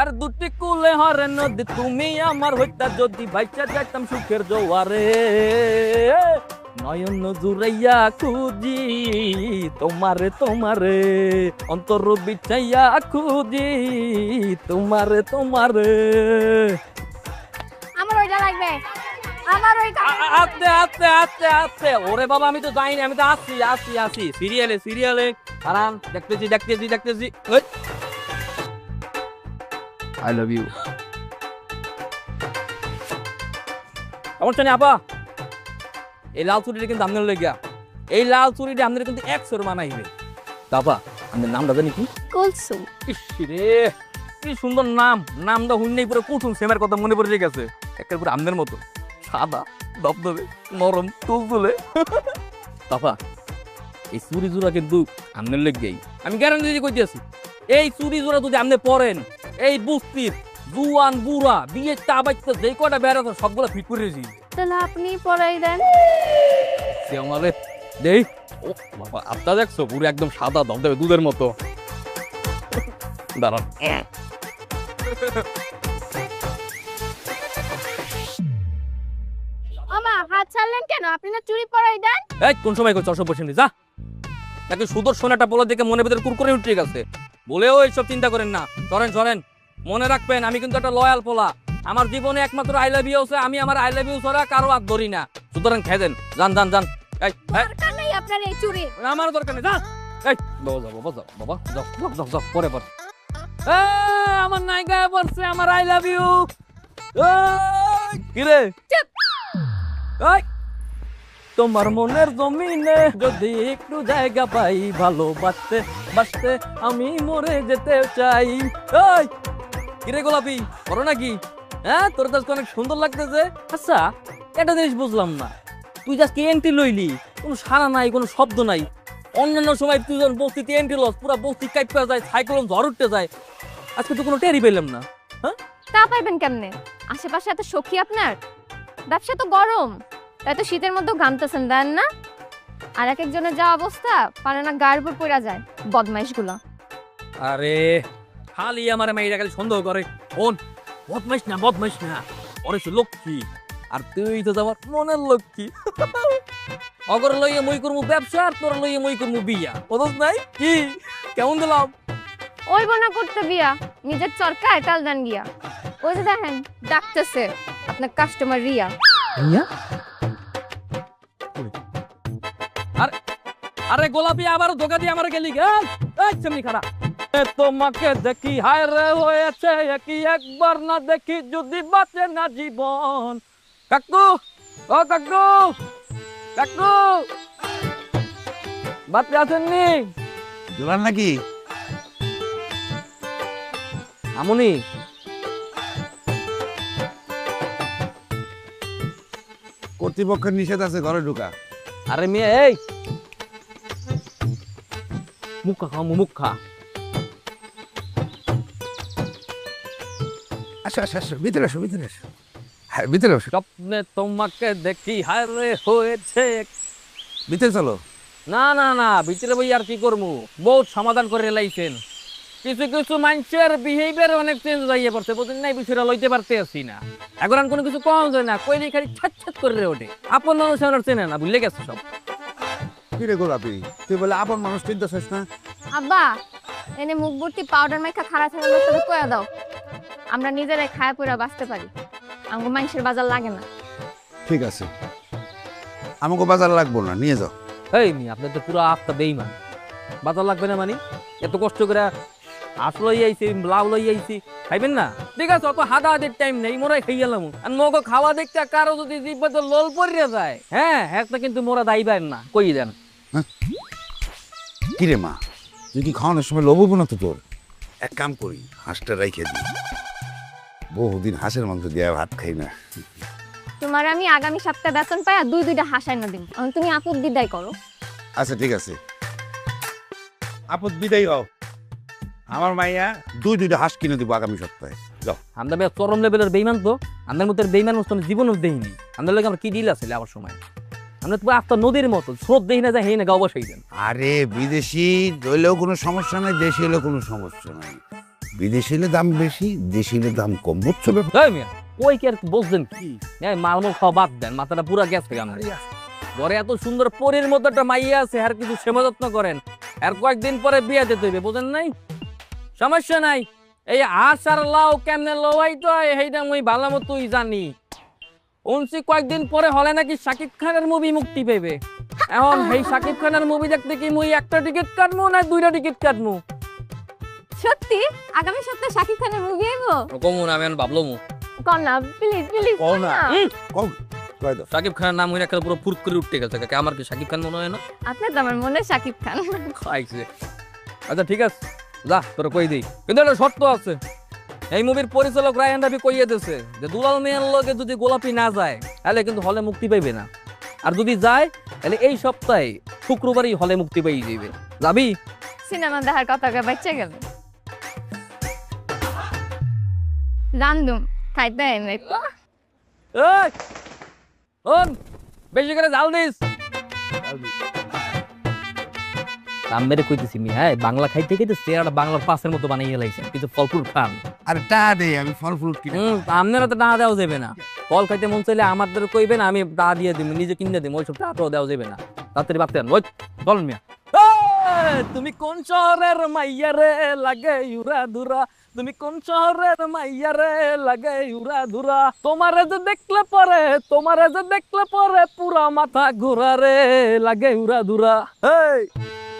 আর দুটি কুলে হরে নদী তুমি আমার হইতা যদি ভাইচা যাইতাম সুখের জোয়ারে নয়ন জুড়াইয়া খুঁজি তোমারে তোমারে অন্তর বিছাইয়া খুঁজি তোমারে তোমারে। আমার ওইটা লাগবে, আমার ওইটা আস্তে আস্তে আস্তে আস্তে। ওরে বাবা আমি তো যাইনি, আমি তো আসছি আসছি আসছি। সিরিয়ালে সিরিয়ালে আরাম, দেখতেছি দেখতেছি দেখতেছি। I love you. সমস্যা নেই আপা, এই লাল চুরিটা কিন্তু আপনার লেগা, এই লাল চুরিটা আপনার কিন্তু 100 মানাইবে। আপা আপনার নামটা জানি কি? কুলসুম। ইস রে কি সুন্দর নাম, নামটা হুন্নেই পুরো কুসুম সেমের কথা মনে পড়ে গেছে। একের পুরো আমনের মতো সাদা দবদবে নরম তুলতুলে। আপা এই চুরি জোড়া কিন্তু আমনের লেগেই, আমি গ্যারান্টি দিয়ে কইতেছি। এই চুরি জোড়া যদি আপনি পড়েন, এই বুস্তির জুয়ান বুড়া বিয়ে চা বাইতে যে কটা বেড়াতে সবগুলো ফিট করে দিয়েছি। তাহলে আপনি পড়াই দেন। সে আমারে দেই। ও বাবা আপনি দেখছো পুরো একদম সাদা দবদবে দুধের মতো। দাঁড়ান। আমা হাত ছাড়লেন কেন? আপনি না চুরি পড়াই দেন। এই কোন সময় কই 400% যা নাকি সুদর্শন একটা বলা দেখে মনে ভিতরে কুরকুরে উঠে গেছে বলেও এইসব চিন্তা করেন না। সরেন সরেন, মনে রাখবেন আমি কিন্তু একটা লয়াল পোলা। আমার জীবনে একমাত্র আই লাভ ইউ আছে, আমি আমার আই লাভ ইউ ছাড়া কারো হাত ধরি না। সুতরাং খেয়ে দেন, যান যান যান। এই দরকার নেই আপনার এই চুরি। আমার দরকার নেই, যা। এই বাবা যাও বাবা যাও বাবা যাও যাও যাও যাও পরে পরে। আমার নায়িকা বলছে আমার আই লাভ ইউ। কি রে চুপ। এই তোমার মনের জমিনে যদি একটু জায়গা পাই ভালোবাসতে বাসতে আমি মরে যেতে চাই। এই কিরে গোলাপি করো নাকি? হ্যাঁ তোর তো অনেক সুন্দর লাগতেছে। আচ্ছা একটা জিনিস বুঝলাম না, তুই জাস্ট এন্ট্রি লইলি, কোনো সারা নাই কোনো শব্দ নাই। অন্যান্য সময় তুই যখন বস্তিতে এন্ট্রি লস পুরো বস্তি কাইপা যায়, সাইক্লোন ঝড় উঠতে যায়, আজকে তো কোনো টেরি পেলাম না। হ্যাঁ তা পাইবেন কেমনে? আশেপাশে এত সখী আপনার, ব্যবসা তো গরম, তাই তো শীতের মধ্যে ঘামতেছেন দেন না। আর এক একজনের যা অবস্থা পারে না গায়ের উপর পড়া যায় বদমাইশ গুলা। আরে খালি আমার মেয়েরা খালি সন্দেহ করে। কোন বদমাইশ না বদমাইশ না, ওরে সে লক্ষ্মী, আর তুই তো যাবার মনের লক্ষ্মী। অগর লইয়ে মই করবো ব্যবসা, আর তোর লইয়ে মই করবো বিয়া। বুঝছ নাই কি কেমন দিলাম? ওই বোনা করতে বিয়া, নিজের চরকায় টাল দেন গিয়া। ওই যে দেখেন ডাকতেছে আপনার কাস্টমার রিয়া। রিয়া? আরে আরে গোলাপি আবার ধোকা দিয়ে আমার গেলি গে। এই সামনে খাড়া। তোমাকে দেখি হায় রে হয়েছে কি একবার না দেখি যদি বাঁচে না জীবন। কাকু ও কাকু কাকু বাচ্চা আছেননি? জোলার নাকি? আমনি কর্তৃপক্ষের নিষেধ আছে ঘরে ঢুকা। আরে মেয়ে এই মুখা খাও মুখা। আসো আসো আসো, ভিতরে আসো ভিতরে আসো। হ্যাঁ ভিতরে আসো, স্বপ্নে তোমাকে দেখি হায় রে হয়েছে। ভিতরে চলো। না না না ভিতরে বই আর কি করবো, বহুত সমাধান করে লাইছেন। কিছু কিছু মানুষের বিহেভিয়ার অনেক চেঞ্জ হয়ে পড়ছে, বুঝলেন না? এই বিষয়টা লইতে পারতে আসি না। এখন আর কোনো কিছু কম যায় না, কইলে খালি ছাট ছাট করে ওঠে। আপন মানুষ আমার চেনে না, ভুলে গেছে সব। কি রে গোলাপি, তুই বলে আপন মানুষ চিন্তা শেষ না? আব্বা এনে মুখ ভর্তি পাউডার মাইখা খাড়া থাকা লোকটাকে কয়া দাও, আমরা নিজেরাই খায়া পয়রা বাঁচতে পারি, আমাকে মানুষের বাজার লাগে না। ঠিক আছে, আমাকে বাজার লাগবো না, নিয়ে যাও। এই মি আপনার তো পুরো আফতা বেইমান। বাজার লাগবে না মানে? এত কষ্ট করে হাঁস লই আইছি, লাউ লই আইছি, খাইবেন না? ঠিক আছে, অত হাদা হাদের টাইম নেই, মোরাই খাই গেলাম। আর মগ খাওয়া দেখতে কারো যদি জিব্বাতে লোল পড়িয়া যায়, হ্যাঁ হ্যাঁ কিন্তু মোরা দাইবেন না, কই দেন। কি রে মা, তুই কি খাওয়ানোর সময় লোববো না তো তোর? এক কাম করি, হাঁসটা রাইখে দিই। বহুদিন হাঁসের মাংস দিয়ে ভাত খাই না। তোমার আমি আগামী সপ্তাহে বেতন পাইয়া দুইটা হাসাই না দিন, তুমি আপদ বিদায় করো। আচ্ছা ঠিক আছে, আপদ বিদায় হও। আমার মাইয়া দুইটা হাঁস কিনে দিব আগামী সপ্তাহে। যাও। আমরা বেশ চরম লেভেলের বেইমান তো, আমাদের মতো বেইমান মতো জীবনও দেখিনি। আমাদের লোক আমরা কি ডিল আছে আবার সময়, আমরা তো আপনার নদীর মতো স্রোত দেখি না যায়, হেই না গাও বসাই দেন। আরে বিদেশি হইলেও কোনো সমস্যা নাই, দেশি হইলেও কোনো সমস্যা নাই। বিদেশি হলে দাম বেশি, দেশি হলে দাম কম, বুঝছো ব্যাপার? এই মিয়া ওই কি আর বলছেন কি এই মালমো খাওয়া বাদ দেন, মাথাটা পুরা গ্যাস থেকে আমার ঘরে এত সুন্দর পরীর মতো একটা মাইয়া আছে, আর কিছু সেবা যত্ন করেন, আর কয়েকদিন পরে বিয়ে দিতে হইবে, বুঝেন নাই? সমস্যা নাই, এই হাঁস আর লাউ কেমনে লোয়াই তো এইটা মুই ভালো মতোই জানি। উনসি কয়েকদিন পরে হলে নাকি শাকিব খানের মুভি মুক্তি পেবে। এখন এই শাকিব খানের মুভি দেখতে কি মুই একটা টিকিট কাটবো না দুইটা টিকিট কাটবো? সত্যি আগামী সপ্তাহে শাকিব খানের মুভি আইবো? কমু না, আমি এখন ভাবলো মু কর না প্লিজ প্লিজ কও না। কও, কয় দাও। শাকিব খানের নাম হইলে একটা পুরো ফুট করে উঠতে গেছে, কাকে আমার কি শাকিব খান মনে হয় না? আপনার তো আমার মনে হয় শাকিব খান। খাইছে। আচ্ছা ঠিক আছে, যা তোরা কই দেই, কিন্তু একটা শর্ত আছে। এই মুভির পরিচালক রায়হান রাফি কইয়ে দিয়েছে যে দুলাল মিয়ার লগে যদি গোলাপি না যায় তাহলে কিন্তু হলে মুক্তি পাইবে না, আর যদি যায় তাহলে এই সপ্তাহে শুক্রবারই হলে মুক্তি পাই যাইবে। যাবি? সিনেমা দেখার কথা বাচ্চা গেল রান্দুম খাইতে এনে তো এই ওন বেশি করে জাল দিস। দাম মেরে কইতেছি মি, হ্যাঁ বাংলা খাইতে খাইতে চেহারাটা বাংলার পাশের মতো বানিয়ে লাইছেন, কিছু ফল ফ্রুট খান। আরে টা দে, আমি ফল ফ্রুট কিনে। আপনারা তো টাকা দেওয়া যাবে না, ফল খাইতে মন চাইলে আমাদের কইবেন, আমি টাকা দিয়ে দিব, নিজে কিনে দিব, ওইসব টাকাও দেওয়া যাবে না। তাড়াতাড়ি বাড়তে ওই চল মিয়া। তুমি কোন শহরের মাইয়া রে লাগে ইউরা দুরা, তুমি কোন শহরের মাইয়া রে লাগে ইউরা দুরা, তোমারে যে দেখলে পরে পুরা মাথা ঘোরা রে লাগে ইউরা দুরা। এই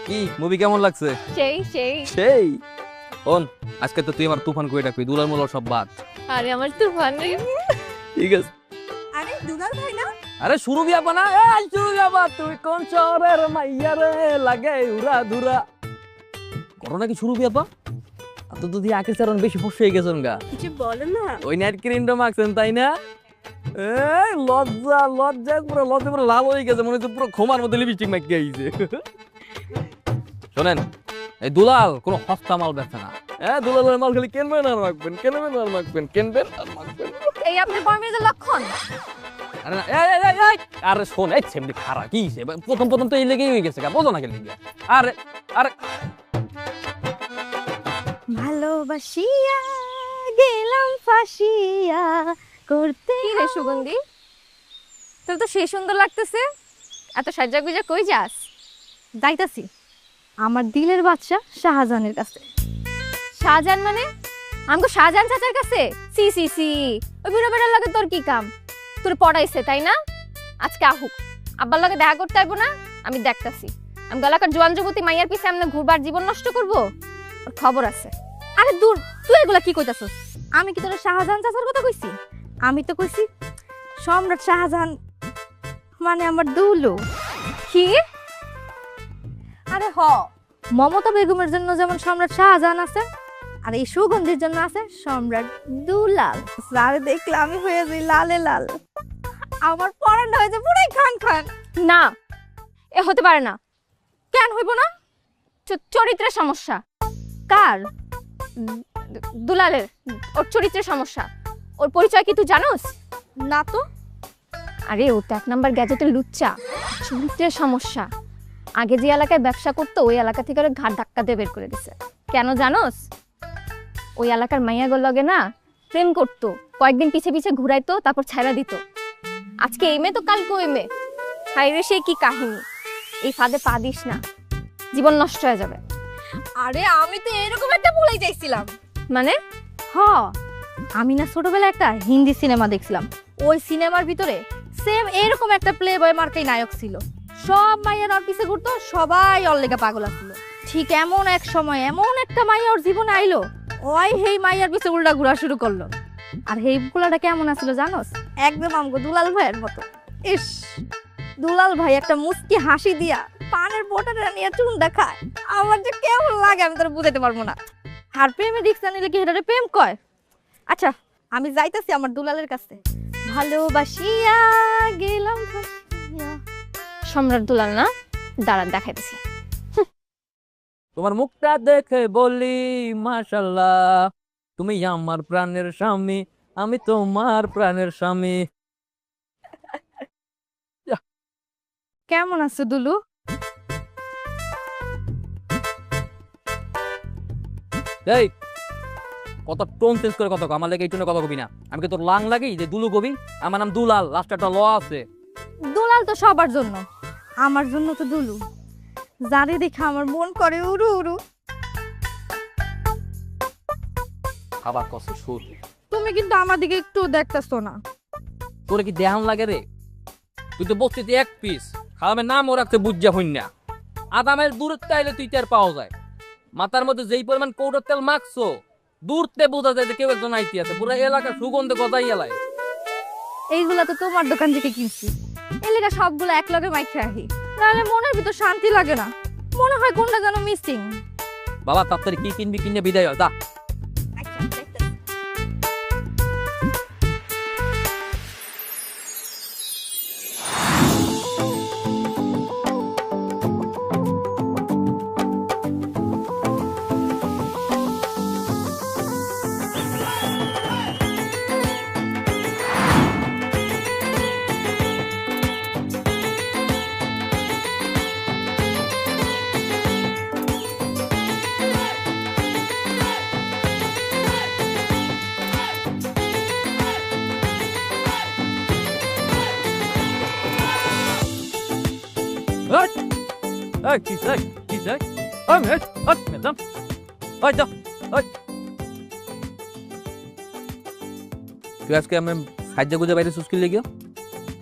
কি মুভি কেমন লাগছে? সেই সেই সেই ওন আজকে তো তুই আমার তুফান কই ডাকবি, দুলার মুলার সব বাদ। আরে আমার তুফান রে। ঠিক আছে। আরে দুলাল ভাই না? আরে শুরু বিয়াবা না, এই শুরু বিয়াবা, তুই কোন শহরের মাইয়া রে লাগে উড়া দুরা। করো নাকি শুরু বিয়াবা? তো যদি আগে চারণ বেশি ফস হয়ে গেছেন গা, কিছু বলো না। ওই নাইট ক্রিমটা মাখছেন তাই না? এই লজ্জা পুরো লাল হয়ে গেছে, মনে হচ্ছে পুরো খোমার মধ্যে লিপস্টিক মাখিয়ে আইছে। শোনেন, এই দুলাল কোনো হস্তা মাল বেচে না। দুলালের মাল খালি কিনবেন আর মাখবেন, কিনবেন আর মাখবেন। এই আপনার বর্মের লক্ষণ। আরে না, আরে শোন, এই সেমনি খারাপ কি প্রথম তো এই লেগেই হয়ে গেছে, বোঝো না কেন? আরে আরে ভালোবাসিয়া গেলাম ফাঁসিয়া করতে। কি রে সুগন্ধি, তোর তো সেই সুন্দর লাগতেছে, এত সাজা গুজা কই যাস? যাইতাছি আমার দিলের বাদশা শাহজাহানের কাছে। শাহজাহান মানে? আমাকে শাহজাহান চাচার কাছে? সি সি সি, ওই বুড়ো বেড়ার লাগে তোর কি কাম? তোর পড়াইছে তাই না? আজকে আহুক, আব্বার লাগে দেখা করতে আইবো না? আমি দেখতাছি আমি গলাকার জোয়ান যুবতী মাইয়ার পিছে আমরা ঘুরবার জীবন নষ্ট করবো? ওর খবর আছে। আরে দূর, তুই এগুলা কি কইতাছস? আমি কি তোর শাহজাহান চাচার কথা কইছি? আমি তো কইছি সম্রাট শাহজাহান মানে আমার দুলু। কি? আরে হ, মমতা বেগমের জন্য যেমন সম্রাট শাহজাহান আছে, আর এই সুগন্ধির জন্য আছে সম্রাট দুলাল। যারে দেখলে আমি হয়ে যাই লালে লাল, আমার পরানটা হয়ে যায় পুরাই খান খান। না, এ হতে পারে না। কেন হইব না? চরিত্রের সমস্যা। কার? দুলালের, ওর চরিত্রের সমস্যা। ওর পরিচয় কি তুই জানোস? না তো। আরে ও তো 1 নাম্বার গ্যাজেটের লুচ্চা। চরিত্রের সমস্যা। আগে যে এলাকায় ব্যবসা করতো ওই এলাকা থেকে ওরা ঘাট ধাক্কা দিয়ে বের করে দিছে। কেন জানোস? ওই এলাকার মাইয়াগুলো লগে না প্রেম করতো, কয়েকদিন পিছে পিছে ঘুরাইতো, তারপর ছাইড়া দিত। আজকে এই মেয়ে তো কালকে ওই মেয়ে। হাইরে সেই কি কাহিনী! এই ফাঁদে পা দিস না, জীবন নষ্ট হয়ে যাবে। আরে আমি তো এরকম একটা ভুলেই যাইছিলাম। মানে? হ, আমি না ছোটবেলায় একটা হিন্দি সিনেমা দেখছিলাম, ওই সিনেমার ভিতরে সেম এরকম একটা প্লে বয় মার্কাই নায়ক ছিল। সব মাইয়ার ওর পিছে ঘুরতো, সবাই ওর লেগে পাগল ছিল। ঠিক এমন এক সময় এমন একটা মাইয়া ওর জীবনে আইলো, ওই হেই মাইয়ার পিছে উল্টা ঘোরা শুরু করলো। আর হেই গুলাটা কেমন আছিল জানোস? একদম আমগো দুলাল ভাইয়ের মতো। ইস, দুলাল ভাই একটা মুস্কি হাসি দিয়া পানের বোটাটা নিয়ে চুন খায়, আমার যে কেমন লাগে আমি তোর বুঝাইতে পারবো না। আর প্রেমে রিক্সা নিলে কি হেটারে প্রেম কয়? আচ্ছা আমি যাইতাছি আমার দুলালের কাছে। ভালোবাসিয়া গেলাম ফাঁসিয়া। সম্রাট দুলাল না? দাঁড়া দেখাইতেছি। তোমার মুখটা দেখে বলি মাশাআল্লাহ, তুমি আমার প্রাণের স্বামী, আমি তোমার প্রাণের স্বামী। কেমন আছো দুলু? এই কত টোন চেঞ্জ করে কথা কও, আমার লাগে এই টোনে কথা কবি না। আমি কি তোর লাং লাগি যে দুলু কবি? আমার নাম দুলাল, লাস্টে একটা ল আছে। দুলাল তো সবার জন্য, আমার জন্য তো দুলু। যারে দেখে আমার মন করে উড়ু উড়ু। খাবার কষ্ট সুর। তুমি কিন্তু আমার দিকে একটু দেখতেছো না। তোরে কি দেহান লাগে রে? তুই তো বসছিস এক পিস, খাওয়াবে নামও রাখতে বুঝা হইন না। আধা মাইল দূরত্বে আইলে তুই টের পাওয়া যায়। মাথার মধ্যে যেই পরিমাণ কৌটার তেল মাখছো, দূরতে বোঝা যায় যে কেউ একজন আইতি আছে। পুরো এলাকা সুগন্ধে গজাই এলায়। এইগুলা তো তোমার দোকান থেকে কিনছি, এই লেগা সবগুলো এক লগে মাইকে রাখি, নাহলে মনের ভিতর শান্তি লাগে না, মনে হয় কোনটা যেন মিসিং। বাবা তাড়াতাড়ি কি কিনবি কিনে বিদায় হয়, যা। এই কি চাই কি চাই? ম্যাডাম ওই যাও ওই। তুই আজকে আমি সাহায্য গুজে বাইরে সুস্কিল লেগে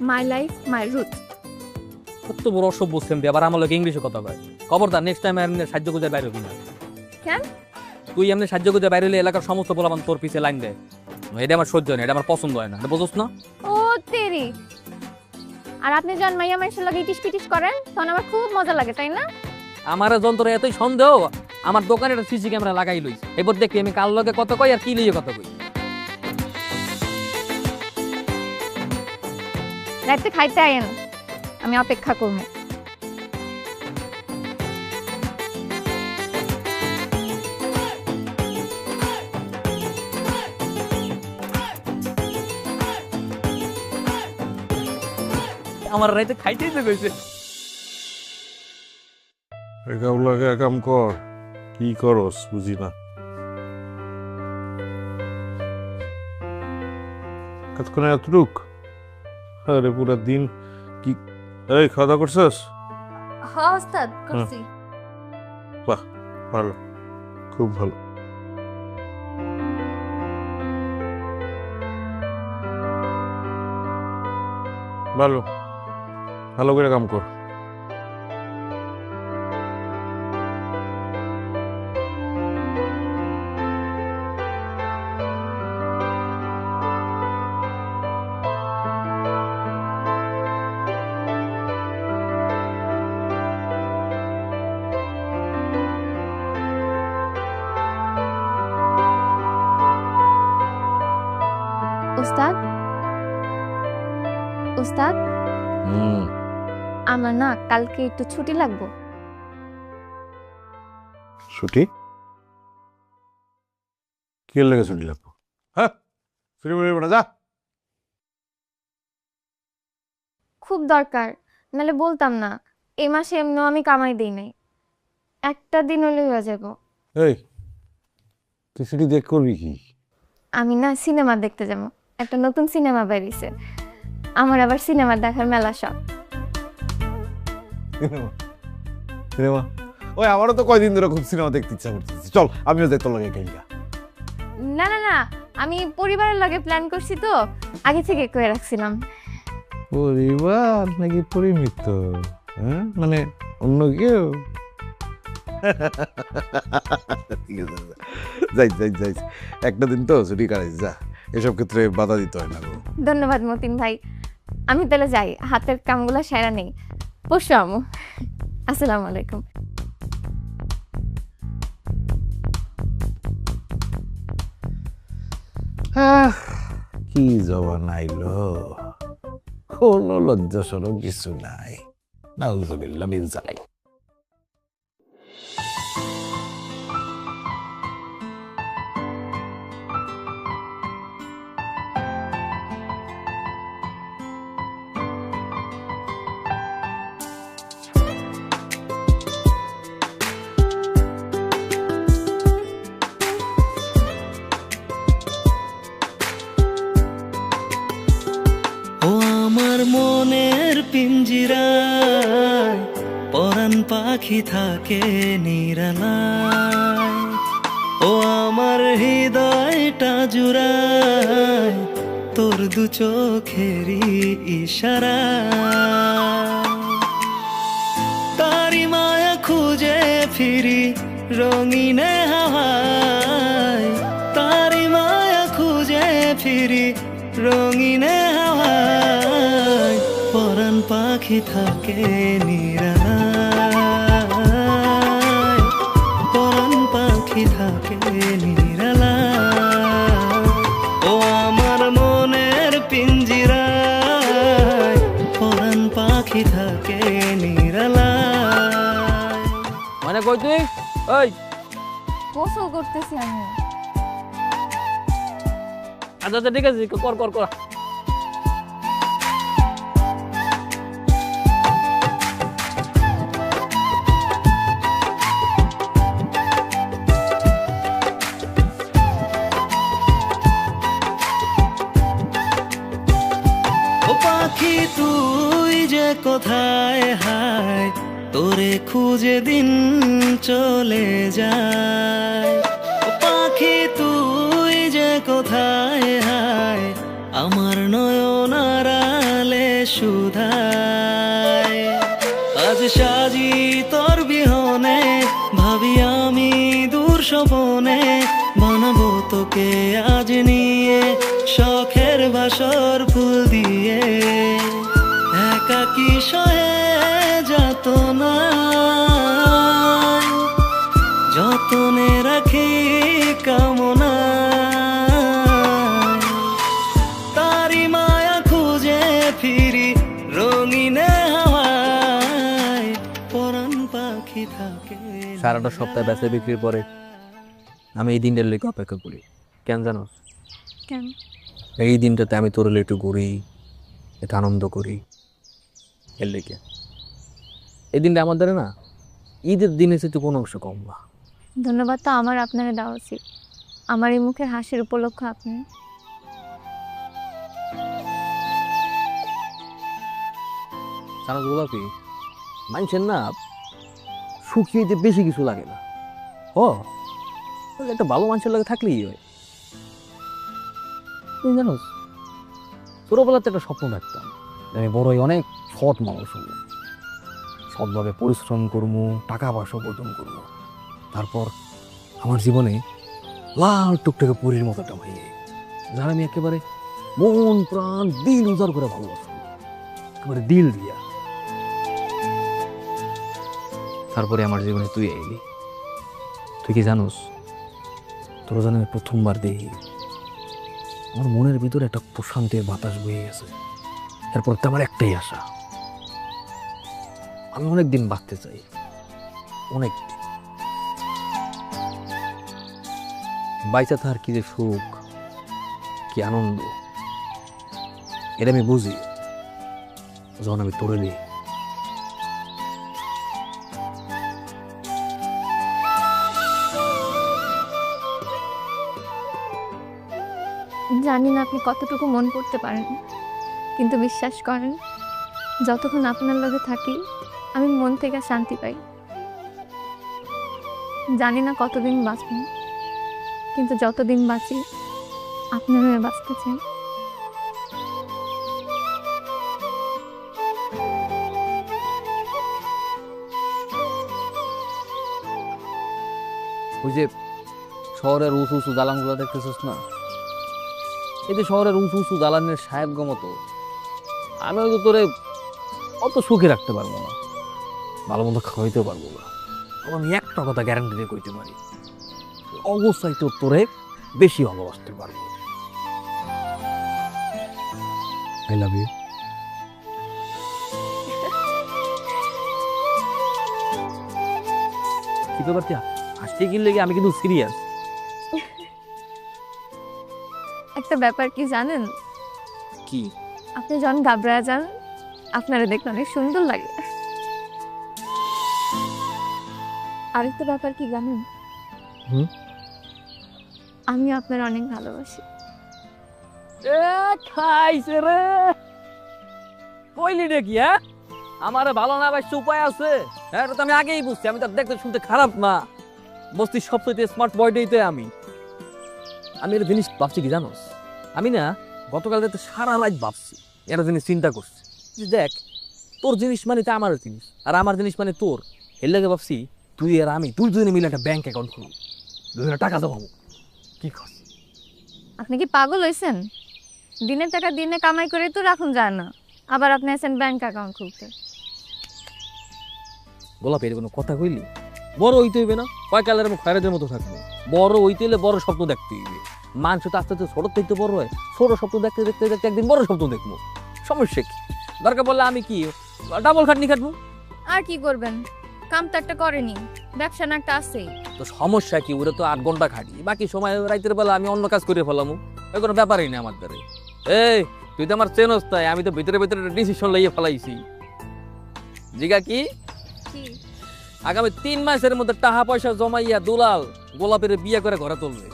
মাই লাইফ মাই রুট। কত বড় অসভ্য সেম দিয়ে আবার আমার লোক ইংলিশে কথা কয়। খবরদার নেক্সট টাইম এমনি সাহায্য গুজে বাইরে হবি না। কেন? তুই এমনি সাহায্য গুজে বাইরে হলে এলাকার সমস্ত পোলাপান তোর পিছে লাইন দেয়। এটা আমার সহ্য হয় না, এটা আমার পছন্দ হয় না, এটা বুঝোস না? ও তেরি। আর আপনি যখন মাইয়া মানুষের লগে ইটিস পিটিস করেন তখন আমার খুব মজা লাগে, তাই না? আমার যন্ত্র এতই সন্দেহ, আমার দোকানে একটা সিসি ক্যামেরা লাগাই লইছে। এবার দেখি আমি কার লগে কত কই আর কি লইয়ে কত কই। রাতে খাইতে আইন, আমি অপেক্ষা করবো। আমার রাইতে খাইতেই তো কইছে। একাউলাকে কাম কর, কি করস বুঝি না। কতক্ষণে এতটুক? আরে পুরা দিন কি। এই খাওয়া দাওয়া করছস? হ্যাঁ ওস্তাদ, করছি। বাহ, ভালো, খুব ভালো। ভালো, ভালো করে কাম কর। ওস্তাদ, ওস্তাদ, আমার না কালকে একটু ছুটি লাগবে। ছুটি? কি লেগে ছুটি লাগবো? হ্যাঁ, ছুটি বলবো না, যা। খুব দরকার, নাহলে বলতাম না। এই মাসে এমনিও আমি কামাই দিই নাই, একটা দিন হলে হয়ে যাব। এই, তুই ছুটি দেখ করবি কি? আমি না সিনেমা দেখতে যাব, একটা নতুন সিনেমা বেরিয়েছে। আমার আবার সিনেমা দেখার মেলা শখ। সিনেমা? ওই আমারও তো কয়দিন ধরে খুব সিনেমা দেখতে ইচ্ছা করতেছে। চল আমিও যাই তোর লগে কাইলা। না না না, আমি পরিবারের লগে প্ল্যান করছি তো, আগে থেকে কয়ে রাখছিলাম। পরিবার নাকি পরিমিত? হ্যাঁ, মানে অন্য কেউ? ঠিক আছে, যাই যাই যাই, একটা দিন তো ছুটি কাটাই, যা। এসব ক্ষেত্রে বাধা দিতে হয় না গো। ধন্যবাদ মতিন ভাই, আমি তাহলে যাই, হাতের কামগুলো সেরা নেই। পরশু আমু। আসসালামু আলাইকুম। কি জবান আইলো, কোনো লজ্জা সরম কিছু নাই। নাউজুবিল্লাহ মিন যালিক। মনের পিঞ্জিরায় পরাণ পাখি থাকে নিরালায়, ও আমার হৃদয়টা জুড়ায় তোর দু চোখেরই ইশারা। তারি মায়া খুঁজে ফিরি রঙিনে হাওয়ায়, তারি মায়া খুঁজে ফিরি রঙিনে হাওয়ায়, পরাণ পাখি থাকে নিরালায়, পরাণ পাখি থাকে নিরালায়, ও আমার মনের পিঞ্জিরায় পরাণ পাখি থাকে নিরালায়। মানে কই তুই? ওই গোসল করতেছি আমি। আচ্ছা আচ্ছা ঠিক আছে, কর কর কর। ও পাখি তুই যে কোথায় হায়, তোরে খুঁজে দিন চলে যায়। ও পাখি তুই যে কোথায় হায়, আমার নয়ন আড়ালে সুধায়। আজ সাজি তোর বিহনে ভাবি আমি দূর স্বপনে, বানাবো তোকে আজ নিয়ে শখের বাসর ফুল দিয়ে। একাকি সয়ে যত না যতনে রাখি কামনা, তারি মায়া খুঁজে ফিরি রঙিনে হাওয়ায়, পরাণ পাখি থাকে। সারাটা সপ্তাহ বেচা বিক্রির পরে আমি এই দিনটার লেগে অপেক্ষা করি। কেন জানো? কেন? এই দিনটাতে আমি তোর একটু ঘুরি, একটু আনন্দ করি, এর লেগে। এই দিনটা আমার দ্বারা না ঈদের দিনে তো কোনো অংশ কম না। ধন্যবাদ তো আমার আপনারে দেওয়া উচিত। আমার এই মুখের হাসির উপলক্ষ আপনি। সারা গোলাপি মানুষের না শুকিয়ে বেশি কিছু লাগে না। ও একটা ভালো মানুষের লাগে থাকলেই হয়। তুই জানোস ছোটবেলাতে একটা স্বপ্ন দেখতাম, আমি বড় হয়ে অনেক সৎ মানুষ হবো, সৎভাবে পরিশ্রম করবো, টাকা পয়সা উপার্জন করবো, তারপর আমার জীবনে লাল টুকটাকে পরীর মতো একটা ভাই, যারা আমি একেবারে মন প্রাণ দিল উজাড় করে ভালোবাসবো, একেবারে দিল দিয়া। তারপরে আমার জীবনে তুই এলি। তুই কি জানোস তোর জানে আমি প্রথমবার দেখি আমার মনের ভিতরে একটা প্রশান্তির বাতাস বয়ে গেছে। এরপর তো আমার একটাই আশা, আমি অনেকদিন বাঁচতে চাই, অনেক বাইচা থাকার কি যে সুখ, কি আনন্দ, এটা আমি বুঝি যখন আমি তোরে নিই। জানি না আপনি কতটুকু মন করতে পারেন, কিন্তু বিশ্বাস করেন যতক্ষণ আপনার লগে থাকি আমি মন থেকে শান্তি পাই। জানি না কতদিন বাঁচব, কিন্তু যতদিন বাঁচি আপনার হয়ে বাঁচতে চাই। ওই যে শহরের উঁচু উঁচু দালানগুলো দেখতেছিস না, এই যে শহরের উঁচু উঁচু দালানের সাহেব মতো আমি হয়তো তোরে অত সুখে রাখতে পারবো না, ভালো মতো খাওয়াইতেও পারবো না। তবে আমি একটা কথা গ্যারান্টি দিয়ে কইতে পারি, অবস্থায় তো তোরে বেশি ভালোবাসতে পারবো। I love you. কি ব্যাপার তুই হাসতে গেলে আমি কিন্তু সিরিয়াস। একটা ব্যাপার কি জানেন? কি? আপনি যখন ঘাবড়া যান আপনারা দেখতে অনেক সুন্দর লাগে। আরেকটা ব্যাপার কি জানেন? আমি আপনার অনেক ভালোবাসি। খাইছে রে, কইলি রে কি হ্যাঁ আমারে ভালো না ভাই উপায় আছে হ্যাঁ এটা তো আমি আগেই বুঝছি আমি তো দেখতে শুনতে খারাপ না বস্তির সবচেয়ে স্মার্ট বয়টাই তো আমি একটা জিনিস ভাবছি কি জানোস আমি না গতকাল রাতে সারা রাত ভাবছি একটা জিনিস চিন্তা করছি যে দেখ তোর জিনিস মানে তো আমার জিনিস আর আমার জিনিস মানে তোর এর লাগে ভাবছি তুই আর আমি তুই দুজনে মিলে একটা ব্যাংক অ্যাকাউন্ট খুলব দুজনে টাকা জমাবো কি কর আপনি কি পাগল হয়েছেন? দিনের টাকা দিনে কামাই করে তো রাখুন যায় না, আবার আপনি আছেন ব্যাংক অ্যাকাউন্ট খুলতে। গোলাপ এর কোনো কথা কইলি বড় হইতে হইবে না কয় কালের খয়রাদের মতো থাকবো বড় হইতে হলে বড় স্বপ্ন দেখতে হইবে মানুষ তো আস্তে আস্তে ছোট থেকে বড় হয় ছোট স্বপ্ন দেখতে দেখতে দেখতে একদিন বড় স্বপ্ন দেখবো সমস্যা কি দরকার বললে আমি কি ডাবল খাটনি খাটবো আর কি করবেন, কাম তো একটা করেনি, ব্যবসা না একটা আছেই। তো সমস্যা কি ওরা তো 8 ঘন্টা খাটি বাকি সময় রাতের বেলা আমি অন্য কাজ করে ফেলামু ওই কোনো ব্যাপারই না আমার দ্বারা এই তুই তো আমার চেনস তাই আমি তো ভিতরে ভিতরে ডিসিশন লইয়ে ফেলাইছি জিগা কি আগামী 3 মাসের মধ্যে টাকা পয়সা জমাইয়া দুলাল গোলাপের বিয়ে করে ঘরে তুলবে